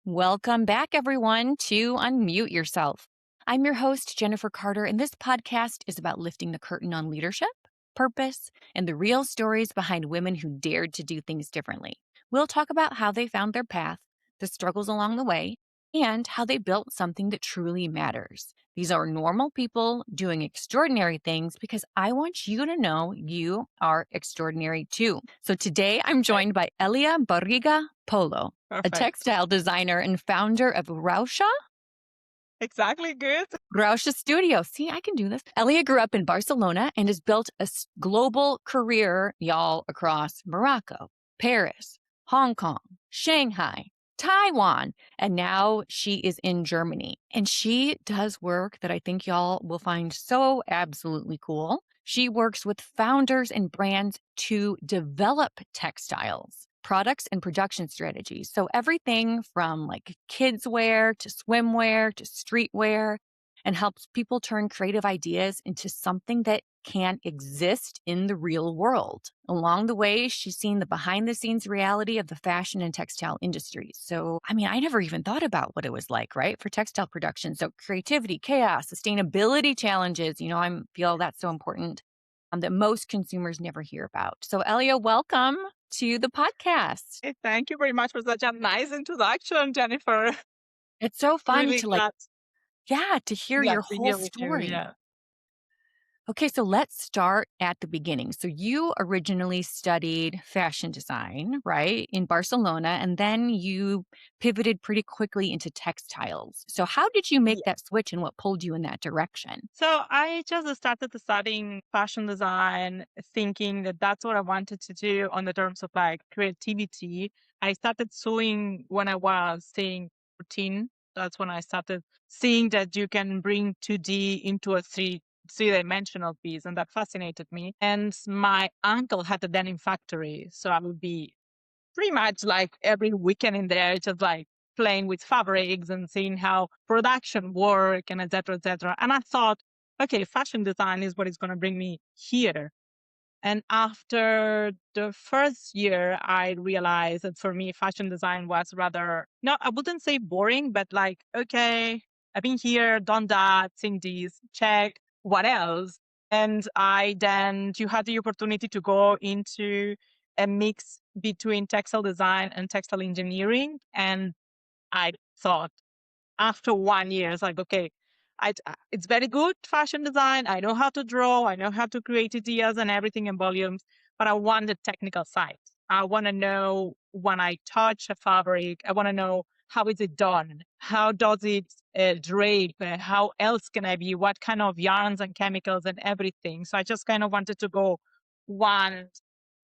Welcome back, everyone, to Unmute Yourself. I'm your host, Jennifer Carter, and this podcast is about lifting the curtain on leadership, purpose, and the real stories behind women who dared to do things differently. We'll talk about how they found their path, the struggles along the way, and how they built something that truly matters. These are normal people doing extraordinary things because I want you to know you are extraordinary too. So today I'm joined by Elia Barriga Polo, a Perfect. textile designer and founder of Rousha Exactly. Good. Studio. See, I can do this. Elia grew up in Barcelona and has built a global career, y'all, across Morocco, Paris, Hong Kong, Shanghai, Taiwan, and now she is in Germany. And she does work that I think y'all will find so absolutely cool. She works with founders and brands to develop textiles, products, and production strategies. So everything from like kids wear to swimwear to streetwear, and helps people turn creative ideas into something that can exist in the real world. Along the way, she's seen the behind the scenes reality of the fashion and textile industries. So, I mean, I never even thought about what it was like, right? For textile production. So creativity, chaos, sustainability challenges, I feel that's so important that most consumers never hear about. So Elia, welcome to the podcast. Hey, thank you very much for such a nice introduction, Jennifer. It's so fun Really to glad, to hear glad your to whole hear with you. story. Yeah. Okay, so let's start at the beginning. So you originally studied fashion design, right, in Barcelona, and then you pivoted pretty quickly into textiles. So how did you make Yeah. that switch and what pulled you in that direction? So I just started studying fashion design, thinking that that's what I wanted to do on the terms of like creativity. I started sewing when I was staying 14. That's when I started seeing that you can bring 2D into a three-dimensional piece, and that fascinated me. And my uncle had a denim factory, so I would be pretty much like every weekend in there, just like playing with fabrics and seeing how production work and et cetera, et cetera. And I thought, okay, fashion design is what is going to bring me here. And after the first year, I realized that for me, fashion design was rather, no, I wouldn't say boring, but like, okay, I've been here, done that, seen this, check, what else? And you had the opportunity to go into a mix between textile design and textile engineering. And I thought, after 1 year, it's like, okay, it's very good fashion design. I know how to draw. I know how to create ideas and everything in volumes, but I want the technical side. I want to know when I touch a fabric, I want to know how is it done? How does it drape? How else can I be? What kind of yarns and chemicals and everything? So I just kind of wanted to go one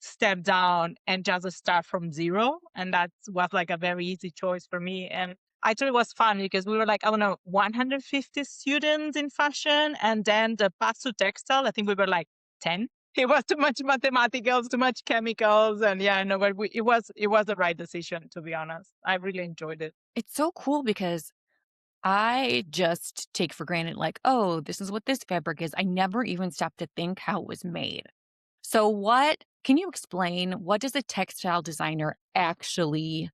step down and just start from zero. And that was like a very easy choice for me. And I thought it was fun because we were like, I don't know, 150 students in fashion. And then the path to textile, I think we were like 10. It was too much mathematicals, too much chemicals. And yeah, no, but it was the right decision, to be honest. I really enjoyed it. It's so cool because I just take for granted, like, oh, this is what this fabric is. I never even stopped to think how it was made. So, can you explain what does a textile designer actually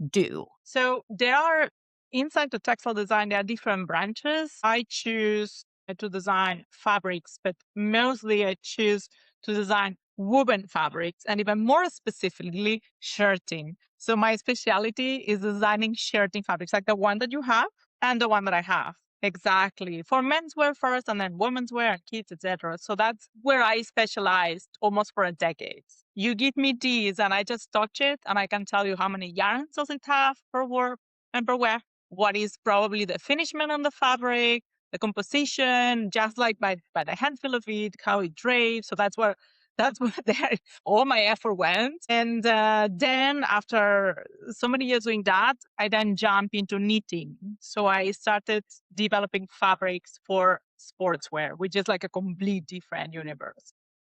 do? So there are inside the textile design, there are different branches. I choose to design fabrics, but mostly I choose to design woven fabrics and even more specifically shirting. So my specialty is designing shirting fabrics, like the one that you have and the one that I have. Exactly. For menswear first and then women's wear and kids, etc. So that's where I specialized almost for a decade. You give me these and I just touch it and I can tell you how many yarns does it have per work and per wear. What is probably the finishment on the fabric, the composition, just like by the handfeel of it, how it drapes. So that's where there, all my effort went. And then after so many years doing that, I then jump into knitting. So I started developing fabrics for sportswear, which is like a complete different universe,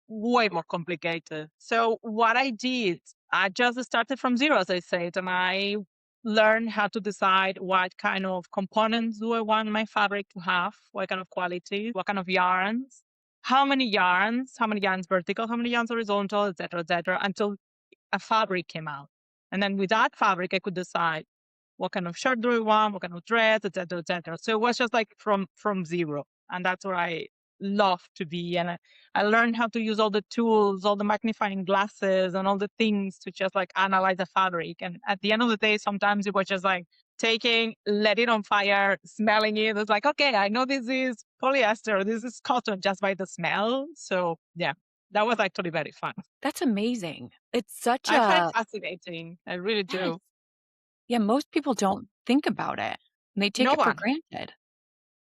way more complicated. So what I did, I just started from zero, as I said, and I learned how to decide what kind of components do I want my fabric to have, what kind of quality, what kind of yarns, how many yarns vertical, how many yarns horizontal, et cetera, until a fabric came out. And then with that fabric, I could decide what kind of shirt do I want, what kind of dress, etc., etc. So it was just like from zero, and that's where I love to be. And I learned how to use all the tools, all the magnifying glasses, and all the things to just like analyze the fabric. And at the end of the day, sometimes it was just like taking, let it on fire, smelling it. It's like, okay, I know this is polyester, this is cotton just by the smell. So yeah, that was actually very fun. That's amazing. It's such I find it a fascinating. I really yes. do. Yeah, most people don't think about it. And they take No it for one. granted.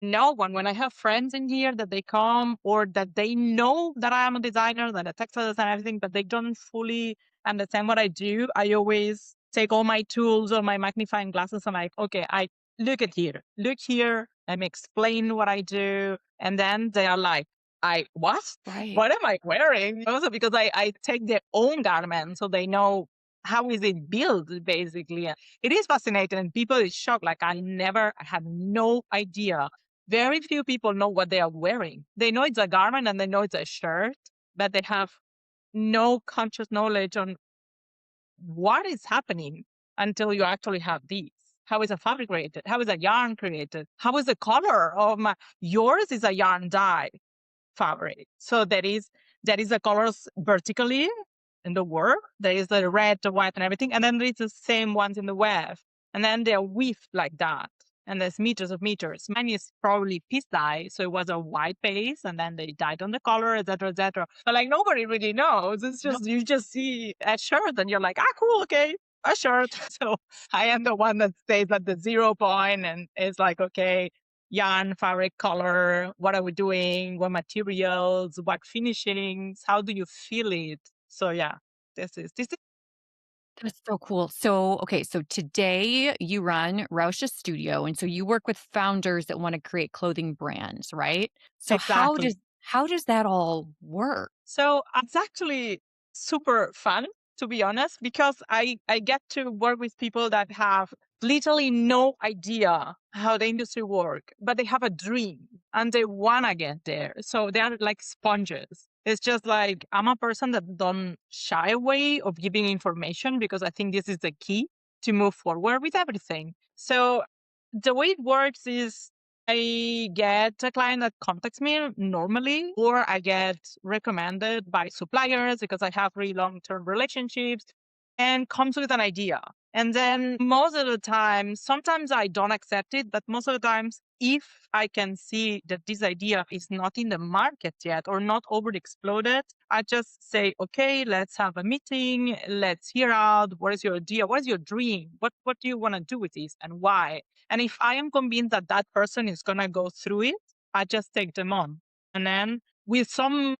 No one. When I have friends in here that they come or that they know that I am a designer, that I textiles and everything, but they don't fully understand what I do, I always take all my tools or my magnifying glasses. I'm like, okay, I look here. I'm explain what I do, and then they are like, I what? Right. What am I wearing? Also because I take their own garment so they know how is it built basically. It is fascinating, and people is shocked. Like I had no idea. Very few people know what they are wearing. They know it's a garment and they know it's a shirt, but they have no conscious knowledge on what is happening until you actually have these. How is a fabric created? How is a yarn created? How is the color of my yours is a yarn dye fabric. So there is the colors vertically in the work. There is the red, the white, and everything, and then there is the same ones in the web, and then they're weaved like that. And there's meters of meters. Mine is probably piece dye, so it was a white base, and then they dyed on the color, etc., etc. But like nobody really knows. It's No, just you just see a shirt, and you're like, ah, cool, okay, a shirt. So I am the one that stays at the 0 point and is like, okay, yarn, fabric, color, what are we doing, what materials, what finishings, how do you feel it? So yeah, this is that's so cool. So, okay, so today you run Rousha Studio, and so you work with founders that want to create clothing brands, right? So exactly. how does that all work? So it's actually super fun, to be honest, because I get to work with people that have literally no idea how the industry work, but they have a dream and they want to get there. So they're like sponges. It's just like I'm a person that don't shy away of giving information because I think this is the key to move forward with everything. So the way it works is I get a client that contacts me normally, or I get recommended by suppliers because I have really long term relationships and comes with an idea. And then most of the time, sometimes I don't accept it, but most of the times, if I can see that this idea is not in the market yet or not over exploded, I just say, okay, let's have a meeting. Let's hear out. What is your idea? What is your dream? What do you want to do with this and why? And if I am convinced that that person is going to go through it, I just take them on. And then with some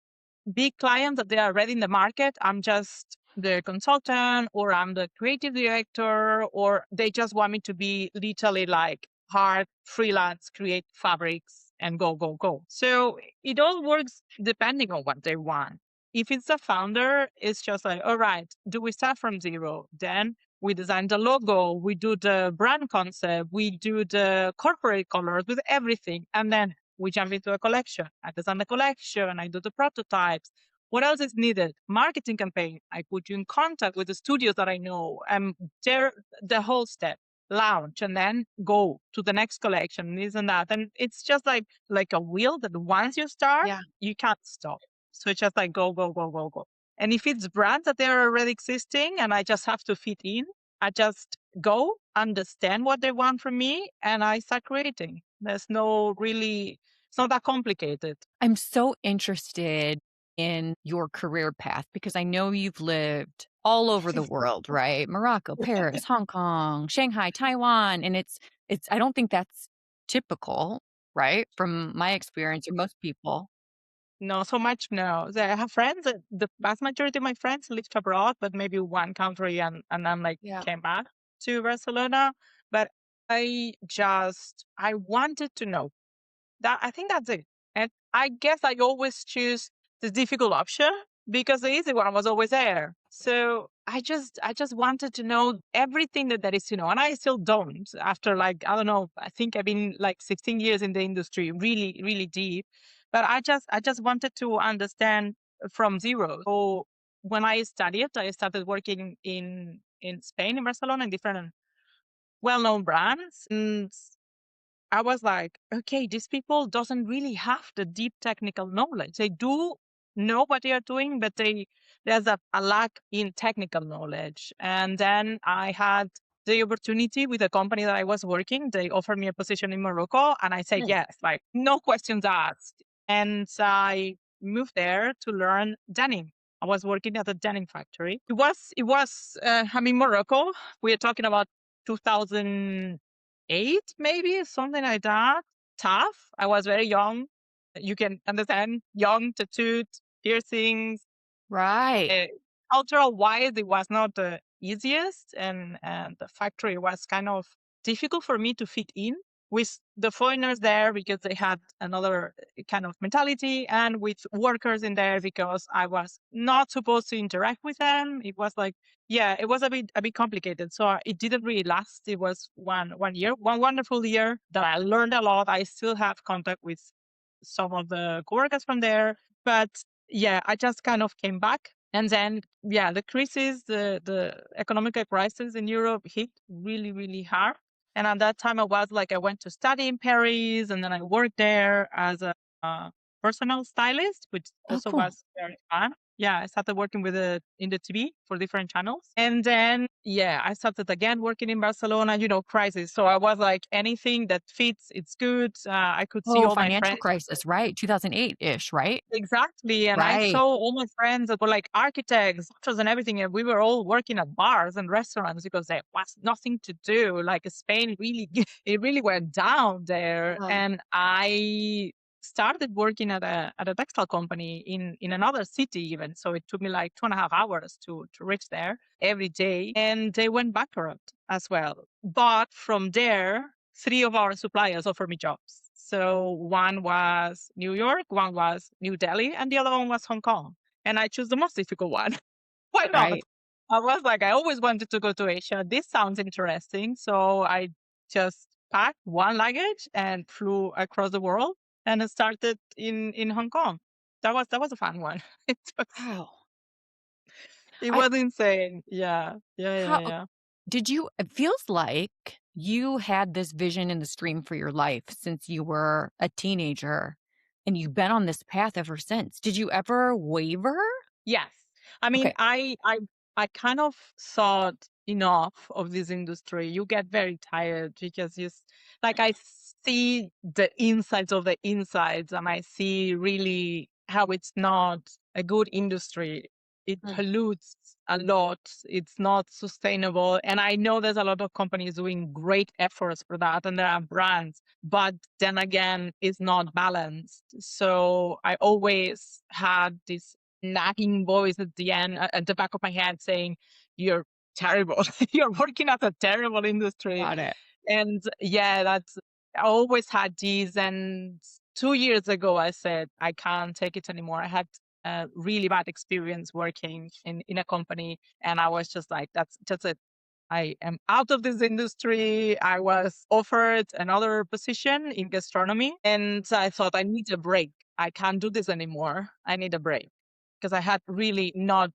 big clients that they are already in the market, I'm just the consultant or I'm the creative director, or they just want me to be literally like hard freelance, create fabrics and go, go, go. So it all works depending on what they want. If it's a founder, it's just like, all right, do we start from zero? Then we design the logo, we do the brand concept, we do the corporate colors with everything. And then we jump into a collection. I design the collection, I do the prototypes. What else is needed? Marketing campaign. I put you in contact with the studios that I know. And there, the whole step, launch, and then go to the next collection, this and that. And it's just like a wheel that once you start, Yeah. you can't stop. So it's just like go, go, go, go, go. And if it's brands that they're already existing and I just have to fit in, I just go, understand what they want from me, and I start creating. There's no really, it's not that complicated. I'm so interested in your career path because I know you've lived all over the world, right? Morocco, Paris, Hong Kong, Shanghai, Taiwan, and it's I don't think that's typical, right? From my experience or most people. No, so much no. So I have friends, the vast majority of my friends lived abroad, but maybe one country and then like Yeah. came back to Barcelona. But I wanted to know. That I think that's it. And I guess I always choose the difficult option because the easy one was always there. So I just wanted to know everything that there is to know. And I still don't after like, I don't know, I think I've been like 16 years in the industry, really, really deep. But I just wanted to understand from zero. So when I studied, I started working in Spain, in Barcelona, in different well-known brands. And I was like, okay, these people doesn't really have the deep technical knowledge. They do know what they are doing, but there's a lack in technical knowledge. And then I had the opportunity with the company that I was working. They offered me a position in Morocco, and I said Mm. yes, like no questions asked. And I moved there to learn denim. I was working at a denim factory. I mean, Morocco. We are talking about 2008, maybe something like that. Tough. I was very young. You can understand, young, tattooed, piercings. Right. Uh, Cultural wise, it was not the easiest, and the factory was kind of difficult for me to fit in with the foreigners there because they had another kind of mentality, and with workers in there because I was not supposed to interact with them. It was like, yeah, it was a bit complicated. So it didn't really last. It was one year, one wonderful year that I learned a lot. I still have contact with some of the coworkers from there, but yeah, I just kind of came back. And then, yeah, the crisis, the economic crisis in Europe hit really, really hard. And at that time, I went to study in Paris, and then I worked there as a personal stylist, which Oh, also cool. was very fun. Yeah, I started working in the TV for different channels. And then, yeah, I started again working in Barcelona, crisis. So I was like, anything that fits, it's good. I could see Oh, all my financial friends. crisis, right? 2008-ish, right? Exactly. And I Right. saw all my friends that were like architects, doctors, and everything. And we were all working at bars and restaurants because there was nothing to do. Like Spain really, it really went down there. Yeah. And I started working at a textile company in another city even. So it took me like 2.5 hours to reach there every day. And they went bankrupt as well. But from there, three of our suppliers offered me jobs. So one was New York, one was New Delhi, and the other one was Hong Kong. And I chose the most difficult one. Why not? Right. I was like, I always wanted to go to Asia. This sounds interesting. So I just packed one luggage and flew across the world and I started in Hong Kong. That was a fun one. Wow. It I was insane. Yeah. Yeah, yeah, how yeah. did you it feels like you had this vision in the stream for your life since you were a teenager, and you've been on this path ever since. Did you ever waver? Yes. I mean, Okay. I kind of thought enough of this industry. You get very tired because like I see the insides of the insides and I see really how it's not a good industry. It Mm. pollutes a lot. It's not sustainable. And I know there's a lot of companies doing great efforts for that and there are brands, but then again, it's not balanced. So I always had this nagging voice at the end, at the back of my head saying, "You're terrible. You're working at a terrible industry." Got it. And yeah, I always had these. And 2 years ago, I said, I can't take it anymore. I had a really bad experience working in a company. And I was just like, that's it. I am out of this industry. I was offered another position in gastronomy. And I thought, I need a break. I can't do this anymore. I need a break because I had really not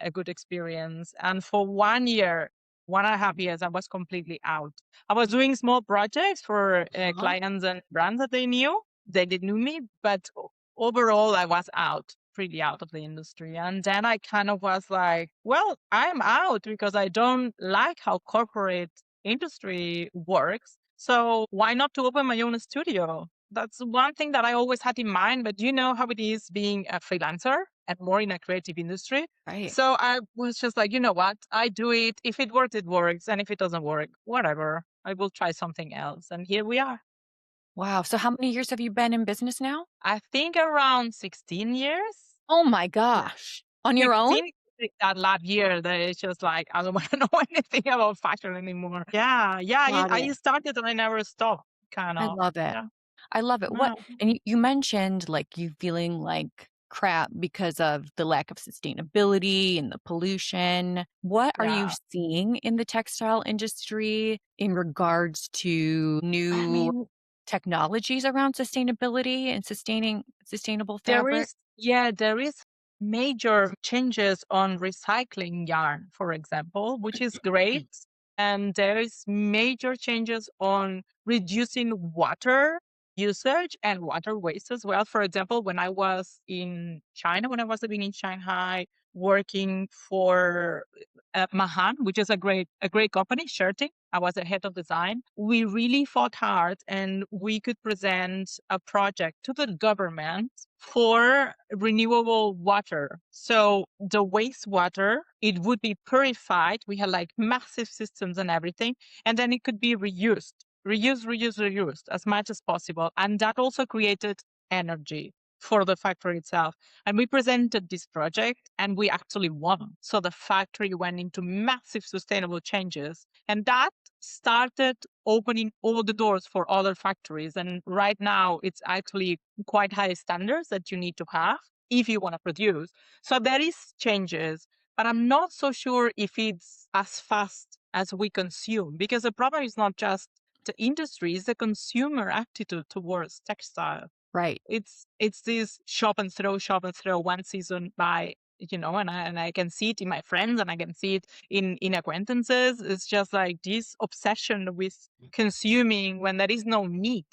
a good experience. And for 1 year, 1.5 years, I was completely out. I was doing small projects for Uh-huh. clients and brands that they knew. They didn't know me, but overall, I was out, pretty out of the industry. And then I kind of was like, well, I'm out because I don't like how corporate industry works. So why not to open my own studio? That's one thing that I always had in mind, but you know how it is being a freelancer and more in a creative industry. Right. So I was just like, you know what? I do it. If it works, it works. And if it doesn't work, whatever. I will try something else. And here we are. Wow. So how many years have you been in business now? I think around 16 years. Oh my Yeah. gosh. On your own? 16 that last year that it's just like I don't want to know anything about fashion anymore. Yeah, yeah. I, Got it. I started and I never stopped. Kind I of. love it. Yeah. I love it. What Yeah. and you mentioned, like, you feeling like crap because of the lack of sustainability and the pollution. What are you Yeah. seeing in the textile industry in regards to I new mean, technologies around sustainability and sustaining sustainable there fabric? is, yeah, there is major changes on recycling yarn, for example, which is great. And there is major changes on reducing water usage and water waste as well. For example, when I was in China, when I was living in Shanghai, working for Mahan, which is a great company, shirting. I was the head of design. We really fought hard and we could present a project to the government for renewable water. So the wastewater, it would be purified. We had like massive systems and everything, and then it could be reused as much as possible. And that also created energy for the factory itself. And we presented this project and we actually won. So the factory went into massive sustainable changes. And that started opening all the doors for other factories. And right now, it's actually quite high standards that you need to have if you want to produce. So there is changes, but I'm not so sure if it's as fast as we consume, because the problem is not just the industry, it's the consumer attitude towards textile. Right. It's this shop and throw one season by, and I can see it in my friends and I can see it in acquaintances. It's just like this obsession with consuming when there is no need,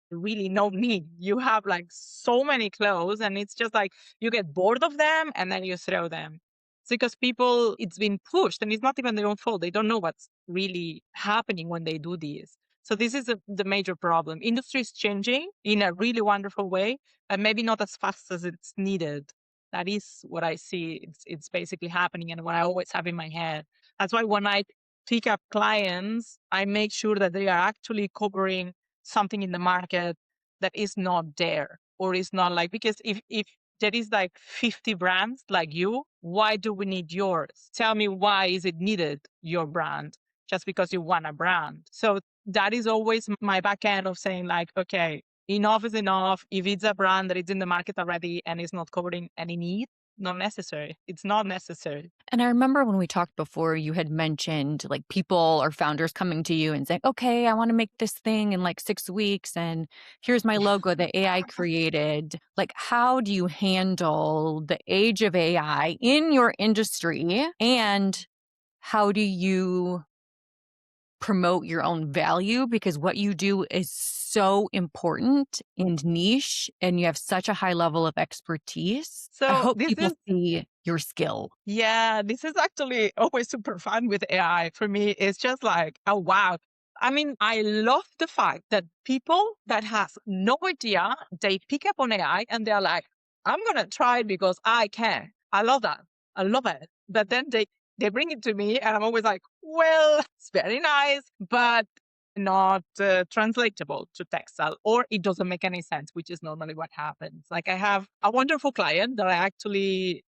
really no need. You have like so many clothes and it's just like you get bored of them and then you throw them. It's because people, it's been pushed and it's not even their own fault. They don't know what's really happening when they do this. So this is the major problem. Industry is changing in a really wonderful way, and maybe not as fast as it's needed. That is what I see. It's basically happening and what I always have in my head. That's why when I pick up clients, I make sure that they are actually covering something in the market that is not there or is not like, because if there is like 50 brands like you, why do we need yours? Tell me, why is it needed, your brand, just because you want a brand? So that is always my back end of saying like, okay, enough is enough. If it's a brand that is in the market already and is not covering any need, not necessary. It's not necessary. And I remember when we talked before, you had mentioned like people or founders coming to you and saying, okay, I want to make this thing in like 6 weeks. And here's my logo that AI created. Like, how do you handle the age of AI in your industry? And how do you promote your own value? Because what you do is so important and niche, and you have such a high level of expertise. I So hope this people is see your skill. Yeah, this is actually always super fun with AI. For me, it's just like, oh, wow. I mean, I love the fact that people that has no idea, they pick up on AI and they're like, I'm going to try it because I can. I love that. I love it. But then they bring it to me and I'm always like, well, it's very nice, but not translatable to textile, or it doesn't make any sense, which is normally what happens. Like I have a wonderful client that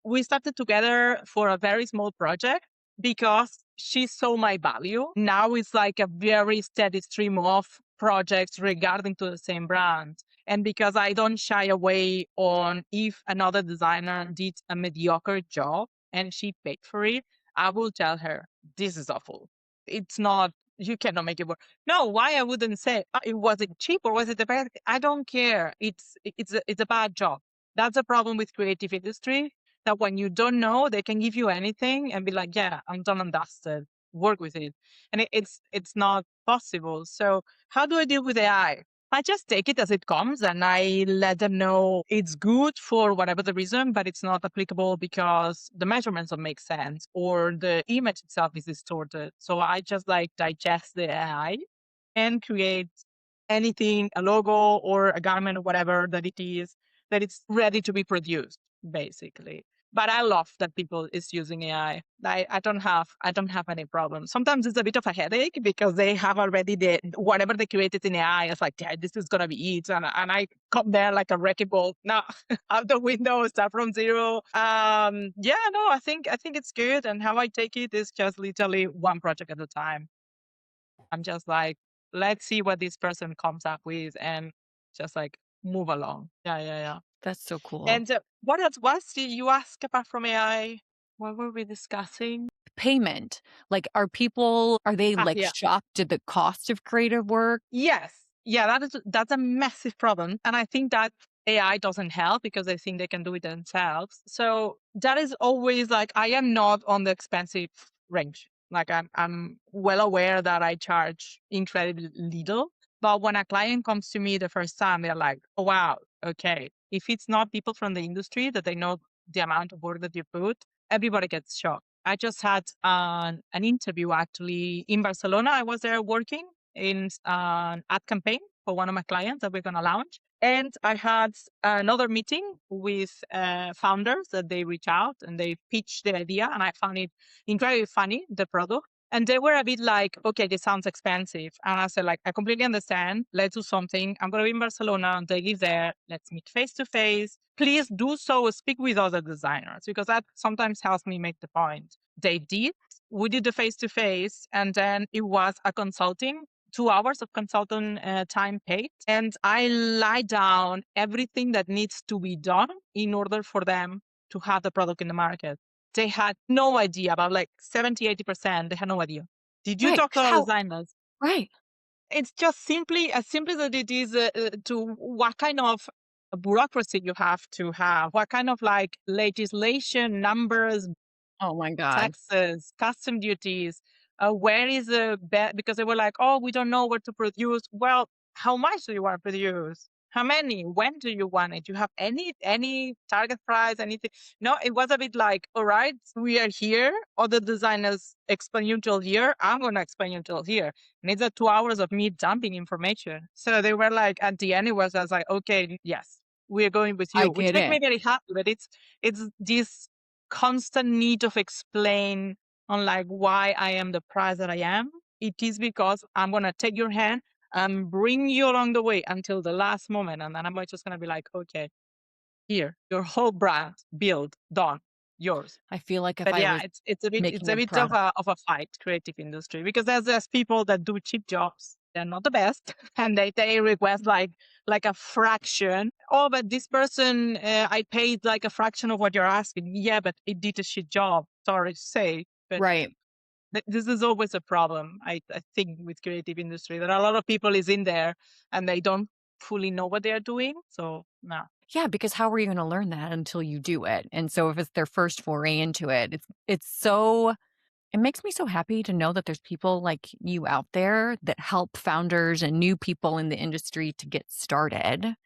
we started together for a very small project because she saw my value. Now it's like a very steady stream of projects regarding to the same brand. And because I don't shy away on if another designer did a mediocre job and she paid for it, I will tell her, this is awful. It's not, you cannot make it work. No, why I wouldn't say it wasn't cheap or was it a bad? I don't care. It's a bad job. That's a problem with creative industry. That when you don't know, they can give you anything and be like, yeah, I'm done and dusted. Work with it, and it's not possible. So how do I deal with AI? I just take it as it comes and I let them know it's good for whatever the reason, but it's not applicable because the measurements don't make sense or the image itself is distorted. So I just like digest the AI and create anything, a logo or a garment or whatever that it is, that it's ready to be produced, basically. But I love that people is using AI. I don't have any problem. Sometimes it's a bit of a headache because they have already the whatever they created in AI. It's like, yeah, this is gonna be it, and I come there like a wrecking ball. No, out the window, start from zero. Yeah, no, I think it's good, and how I take it is just literally one project at a time. I'm just like, let's see what this person comes up with, and just like move along. Yeah. That's so cool. And what else was you ask apart from AI? What were we discussing? Payment. Like, are they like Yeah. shocked at the cost of creative work? Yes. Yeah, that's a massive problem. And I think that AI doesn't help because they think they can do it themselves. So that is always like, I am not on the expensive range. Like I'm well aware that I charge incredibly little. But when a client comes to me the first time, they're like, oh, wow, okay. If it's not people from the industry that they know the amount of work that you put, everybody gets shocked. I just had an interview actually in Barcelona. I was there working in an ad campaign for one of my clients that we're going to launch. And I had another meeting with founders that they reach out and they pitch the idea. And I found it incredibly funny, the product. And they were a bit like, okay, this sounds expensive. And I said, like, I completely understand. Let's do something. I'm going to be in Barcelona. They live there. Let's meet face to face. Please do so. Speak with other designers because that sometimes helps me make the point. They did. We did the face to face. And then it was a consulting 2 hours of consultant time paid. And I lie down everything that needs to be done in order for them to have the product in the market. They had no idea about like 70-80%. They had no idea. Did you Right. talk to 'Cause our how designers? right. It's just simply as simple as it is to what kind of bureaucracy you have, what kind of like legislation, numbers, Oh my god. taxes, custom duties. Where is the because they were like, oh, we don't know where to produce. Well, how much do you want to produce? How many? When do you want it? Do you have any target price? Anything? No, it was a bit like, all right, we are here. Other designers explain you till here. I'm gonna explain you till here. And it's 2 hours of me dumping information. So they were like, at the end, I was like, okay, yes, we are going with I you, which get made me it. very happy. But it's this constant need of explain on like why I am the price that I am. It is because I'm gonna take your hand and bring you along the way until the last moment, and then I'm just gonna be like, okay, here, your whole brand built, done, yours. I feel like if But I yeah, was it's making a a bit product of a fight, creative industry, because there's people that do cheap jobs. They're not the best, and they request like a fraction. Oh, but this person I paid like a fraction of what you're asking. Yeah, but it did a shit job. Sorry to say, but right. this is always a problem. I think with creative industry that a lot of people is in there and they don't fully know what they are doing. So no. Yeah, because how are you gonna learn that until you do it? And so if it's their first foray into it, it's so it makes me so happy to know that there's people like you out there that help founders and new people in the industry to get started,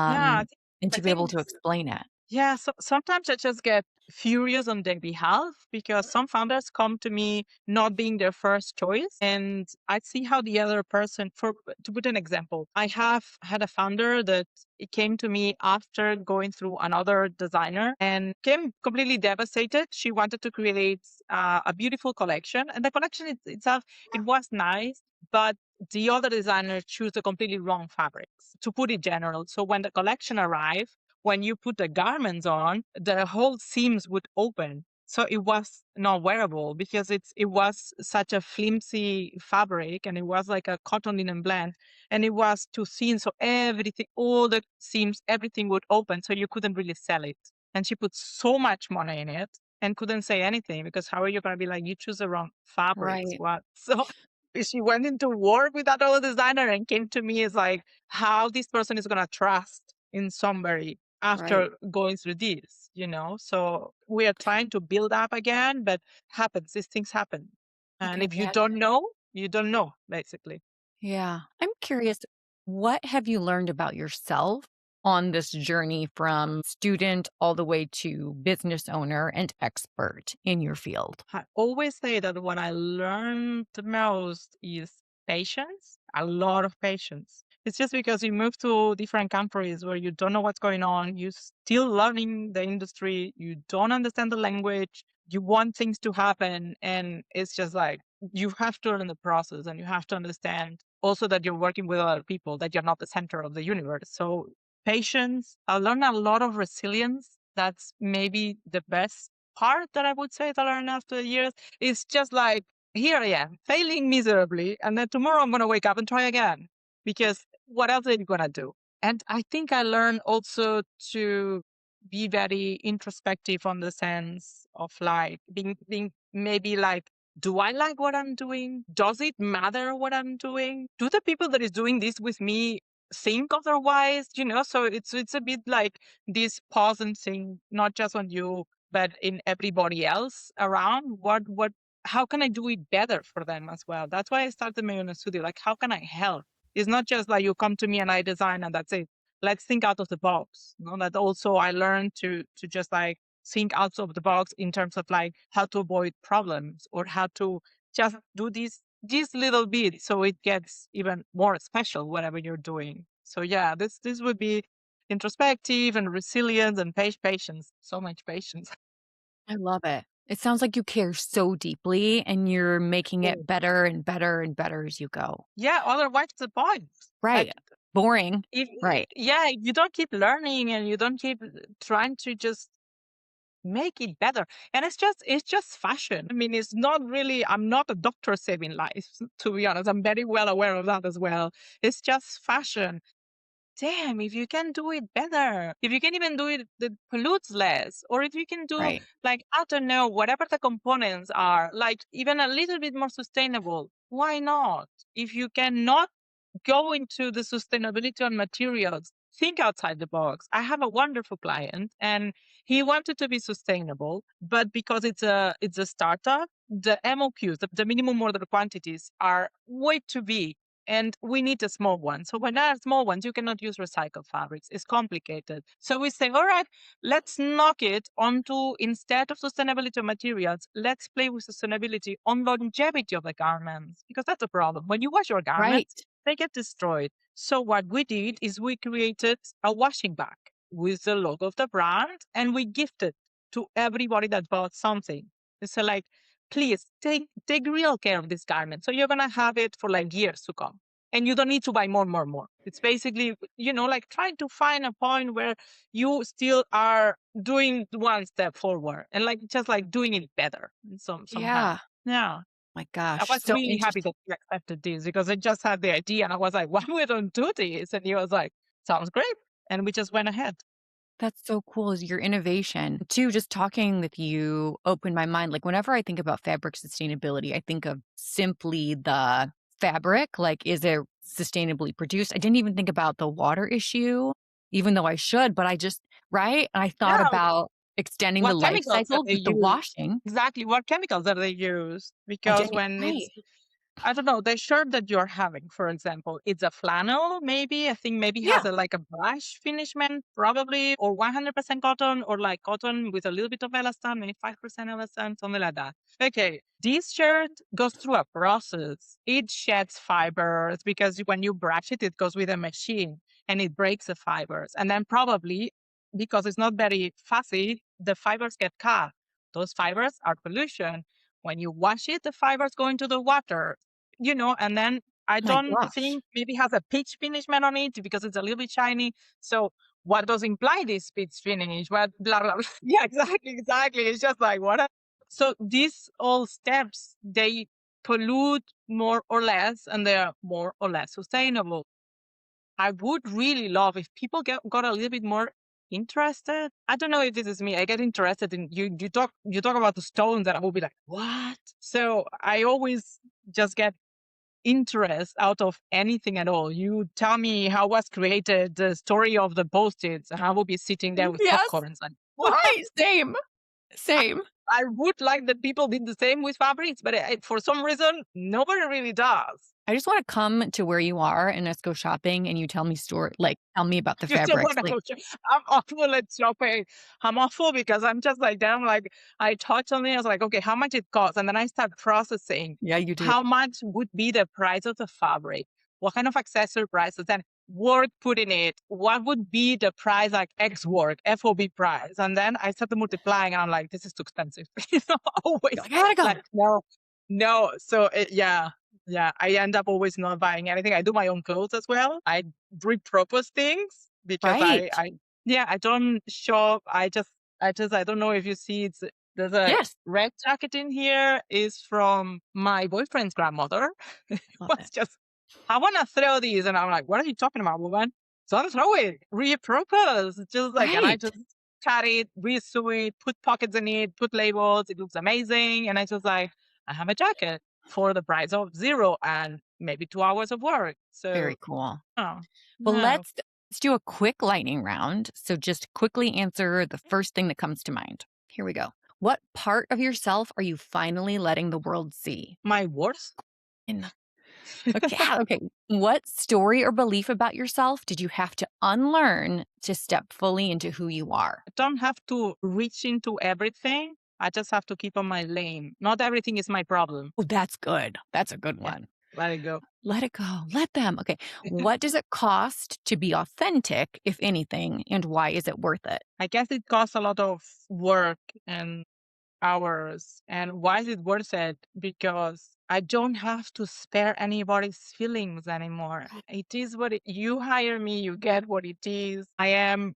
Yeah, and I to be able think to explain it. yeah, so sometimes I just get furious on their behalf because some founders come to me not being their first choice. And I see how the other person, for to put an example, I have had a founder that it came to me after going through another designer and came completely devastated. She wanted to create a beautiful collection, and the collection itself, it was nice, but the other designer chose the completely wrong fabrics, to put it general. So when the collection arrived, when you put the garments on, the whole seams would open. So it was not wearable because it was such a flimsy fabric and it was like a cotton linen blend and it was too thin. So everything, all the seams, everything would open. So you couldn't really sell it. And she put so much money in it and couldn't say anything because how are you going to be like, you choose the wrong fabrics? Right. What? So she went into war with that other designer and came to me as like, how this person is going to trust in somebody Right. after going through this, So we are trying to build up again, but happens, these things happen. I And can if you imagine. don't know, you don't know, basically. Yeah. I'm curious, what have you learned about yourself on this journey from student all the way to business owner and expert in your field? I always say that what I learned the most is patience, a lot of patience. It's just because you move to different countries where you don't know what's going on, you're still learning the industry, you don't understand the language, you want things to happen. And it's just like you have to learn the process and you have to understand also that you're working with other people, that you're not the center of the universe. So patience, I learned a lot of resilience. That's maybe the best part that I would say that I learned after years is just like, here I am, failing miserably. And then tomorrow I'm going to wake up and try again because what else are you going to do? And I think I learned also to be very introspective on the sense of like being maybe like, do I like what I'm doing? Does it matter what I'm doing? Do the people that is doing this with me think otherwise? So it's a bit like this pause and think, not just on you, but in everybody else around. What how can I do it better for them as well? That's why I started my own studio. Like, how can I help? It's not just like you come to me and I design and that's it. Let's think out of the box. You know, that also I learned to just like think out of the box in terms of like how to avoid problems or how to just do these little bits so it gets even more special whatever you're doing. So yeah, this would be introspective and resilience and patience. So much patience. I love it. It sounds like you care so deeply and you're making it better and better and better as you go. Yeah, otherwise the point. Right. Like Boring. if Right. yeah, you don't keep learning and you don't keep trying to just make it better. And it's just fashion. I mean, it's not really I'm not a doctor saving lives, to be honest. I'm very well aware of that as well. It's just fashion. Damn, if you can do it better, if you can even do it that pollutes less, or if you can do Right. like, I don't know, whatever the components are, like even a little bit more sustainable, why not? If you cannot go into the sustainability on materials, think outside the box. I have a wonderful client and he wanted to be sustainable, but because it's a startup, the MOQs, the minimum order quantities are way too big. And we need a small one. So when there are small ones, you cannot use recycled fabrics. It's complicated. So we say, all right, let's knock it onto instead of sustainability of materials, let's play with sustainability on longevity of the garments. Because that's a problem. When you wash your Right. garments, they get destroyed. So what we did is we created a washing bag with the logo of the brand and we gifted to everybody that bought something. So like, please take real care of this garment. So you're gonna have it for like years to come. And you don't need to buy more. It's basically, like trying to find a point where you still are doing one step forward and like just like doing it better somehow. Yeah. Yeah. My I gosh. was So really happy interesting. that he accepted this because I just had the idea and I was like, why we don't do this? And he was like, sounds great. And we just went ahead. That's so cool is your innovation. Too, just talking with you opened my mind. Like whenever I think about fabric sustainability, I think of simply the fabric, like is it sustainably produced? I didn't even think about the water issue, even though I should, but I just right? And I thought Yeah. about extending the What life chemicals that cycle they with the use? washing. Exactly. What chemicals that they use? I Because didn't when right. it's I don't know, the shirt that you're having, for example, it's a flannel, maybe. I think maybe has Yeah. a like a brush finishment, probably, or 100% cotton, or like cotton with a little bit of elastan, maybe 5% elastan, something like that. Okay, this shirt goes through a process. It sheds fibers because when you brush it, it goes with a machine and it breaks the fibers. And then probably because it's not very fussy, the fibers get cut. Those fibers are pollution. When you wash it, the fibers go into the water, and then I My don't gosh. think maybe has a pitch finishment on it because it's a little bit shiny. So what does imply this pitch finish? What blah blah blah. Yeah, exactly. It's just like what so these all steps they pollute more or less and they are more or less sustainable. I would really love if people got a little bit more interested. I don't know if this is me. I get interested in you talk about the stones and I will be like, what? So I always just get interest out of anything at all. You tell me how was created the story of the post-its, and I will be sitting there with Yes. popcorn and like, what? Right. Same. Same. I would like that people did the same with fabrics, but for some reason, nobody really does. I just wanna come to where you are and let's go shopping and you tell me tell me about the You don't fabrics, want to like go. I'm awful at shopping. I'm awful because I'm just like, damn, like I touch on it. I was like, okay, how much it costs? And then I start processing yeah, you do. how much would be the price of the fabric, what kind of accessory prices, and work put in it. What would be the price, like X work, FOB price? And then I started multiplying and I'm like, this is too expensive. You're Always like, "I gotta go." like, no, no. So yeah. Yeah, I end up always not buying anything. I do my own clothes as well. I repurpose things because Right. I don't shop. I don't know if you see there's a Yes. red jacket in here is from my boyfriend's grandmother. It Love was it. just I want to throw these, and I'm like, what are you talking about, woman? So I'm throw it, repurpose, just like, and I Right. just cut it, resew it, put pockets in it, put labels. It looks amazing, and I just like I have a jacket for the price of zero and maybe 2 hours of work. So Very cool. oh Well, no. let's do a quick lightning round. So just quickly answer the first thing that comes to mind. Here we go. What part of yourself are you finally letting the world see? My worst. In Okay, okay. What story or belief about yourself did you have to unlearn to step fully into who you are? I don't have to reach into everything. I just have to keep on my lane. Not everything is my problem. Oh, that's good. That's a good Yeah, one. let it go. Let it go. Let them. Okay. What does it cost to be authentic, if anything, and why is it worth it? I guess it costs a lot of work and hours. And why is it worth it? Because I don't have to spare anybody's feelings anymore. It is what you hire me, you get what it is. I am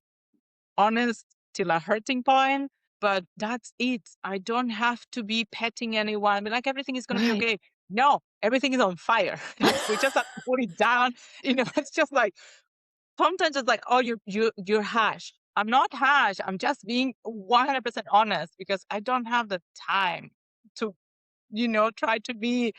honest till a hurting point, but that's it. I don't have to be petting anyone, be like everything is gonna be Right. okay. No, everything is on fire. We just have to put it down. It's just like sometimes it's like, oh, you're harsh. I'm not harsh. I'm just being 100% honest because I don't have the time to, try to be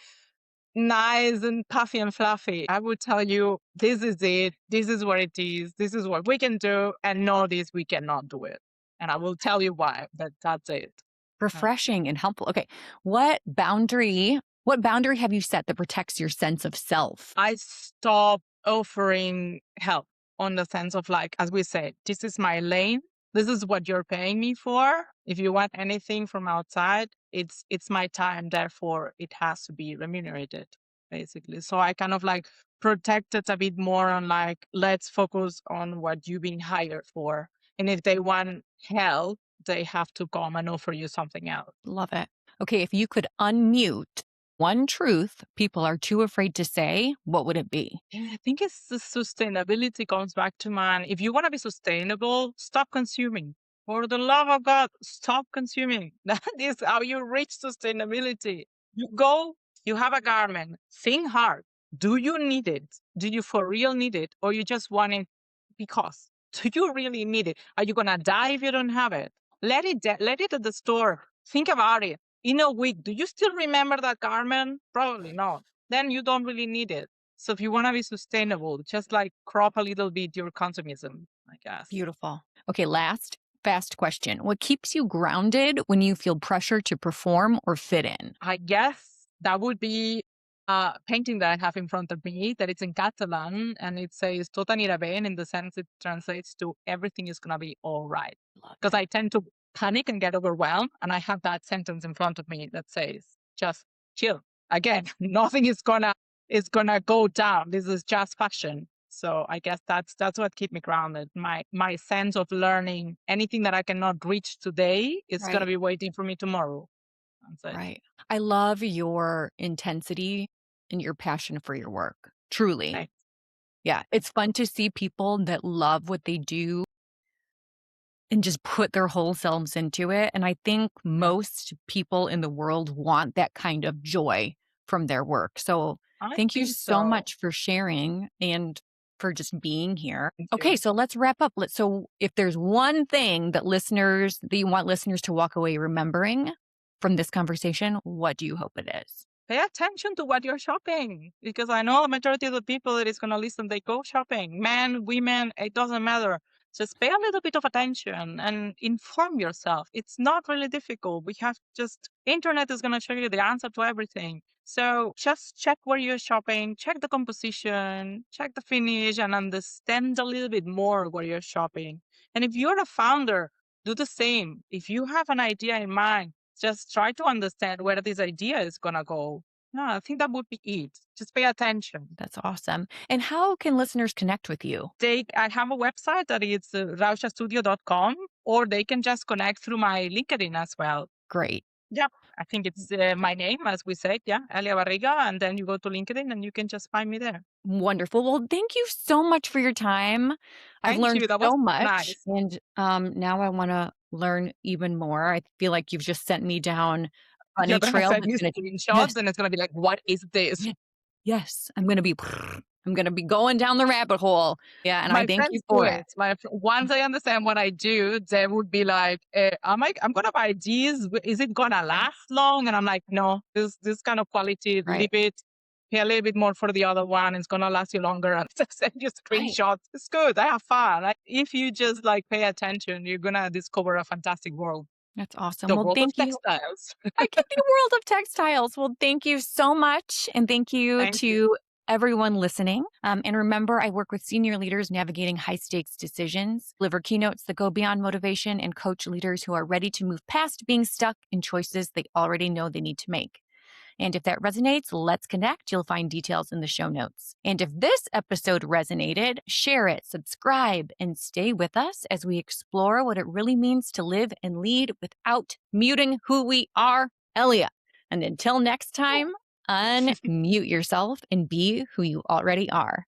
nice and puffy and fluffy. I would tell you, this is it. This is what it is. This is what we can do. And no, this we cannot do it. And I will tell you why, but that's it. Uh, Refreshing and helpful. Okay. What boundary have you set that protects your sense of self? I stop offering help on the sense of like, as we said, this is my lane. This is what you're paying me for. If you want anything from outside, it's my time. Therefore, it has to be remunerated, basically. So I kind of like protect it a bit more on like, let's focus on what you've been hired for. And if they want help, they have to come and offer you something else. Love it. Okay. If you could unmute one truth people are too afraid to say, what would it be? Yeah, I think it's the sustainability comes back to man. If you want to be sustainable, stop consuming. For the love of God, stop consuming. That is how you reach sustainability. You go, you have a garment, think hard. Do you need it? Do you for real need it? Or you just want it because? Do you really need it? Are you gonna die if you don't have it? Let it at the store. Think about it. In a week, do you still remember that garment? Probably not. Then you don't really need it. So if you want to be sustainable, just like crop a little bit your consumism, I guess. Beautiful. Okay. Last fast question. What keeps you grounded when you feel pressure to perform or fit in? I guess that would be a painting that I have in front of me that it's in Catalan and it says tot anirà bé, in the sense it translates to everything is going to be all right. Love Because it. I tend to panic and get overwhelmed. And I have that sentence in front of me that says, just chill. Again, nothing is gonna go down. This is just fashion. So I guess that's what keep me grounded. My sense of learning anything that I cannot reach today is gonna Right. be waiting for me tomorrow. That's it. Right. I love your intensity and your passion for your work. Truly. Thanks. Yeah. It's fun to see people that love what they do and just put their whole selves into it. And I think Yeah. most people in the world want that kind of joy from their work. So I thank you think so so. much for sharing and for just being here. Thank Okay, you. so let's wrap up. So if there's one thing that you want listeners to walk away remembering from this conversation, what do you hope it is? Pay attention to what you're shopping, because I know the majority of the people that is going to listen, they go shopping, men, women, it doesn't matter. Just pay a little bit of attention and inform yourself. It's not really difficult. We have just internet is going to show you the answer to everything. So just check where you're shopping, check the composition, check the finish, and understand a little bit more where you're shopping. And if you're a founder, do the same. If you have an idea in mind, just try to understand where this idea is going to go. No, I think that would be it. Just pay attention. That's awesome. And how can listeners connect with you? I have a website that is RoushaStudio.com, or they can just connect through my LinkedIn as well. Great. Yeah, I think it's my name, as we said. Yeah, Elia Barriga. And then you go to LinkedIn and you can just find me there. Wonderful. Well, thank you so much for your time. I've Thank learned you. That was so much, nice. and now I want to learn even more. I feel like you've just sent me down a You're funny going to trail send that's me going to screenshots yes, and it's going to be like, what is this? yes, I'm going to be going down the rabbit hole. Yeah, and I My thank you friends do for it. it. Once I understand what I do, they would be like, I'm gonna buy these. Is it gonna last long?" And I'm like, "No, this kind of quality, Right. leave it. Pay a little bit more for the other one. It's gonna last you longer." And send you Right. screenshots. It's good. I have fun. If you just like pay attention, you're gonna discover a fantastic world. That's awesome. The Well, world of thank you. textiles. The world of textiles. Well, thank you so much. And thank you Thank you. to everyone listening. And remember, I work with senior leaders navigating high stakes decisions, deliver keynotes that go beyond motivation, and coach leaders who are ready to move past being stuck in choices they already know they need to make. And if that resonates, let's connect. You'll find details in the show notes. And if this episode resonated, share it, subscribe, and stay with us as we explore what it really means to live and lead without muting who we are, Elia. And until next time, unmute yourself and be who you already are.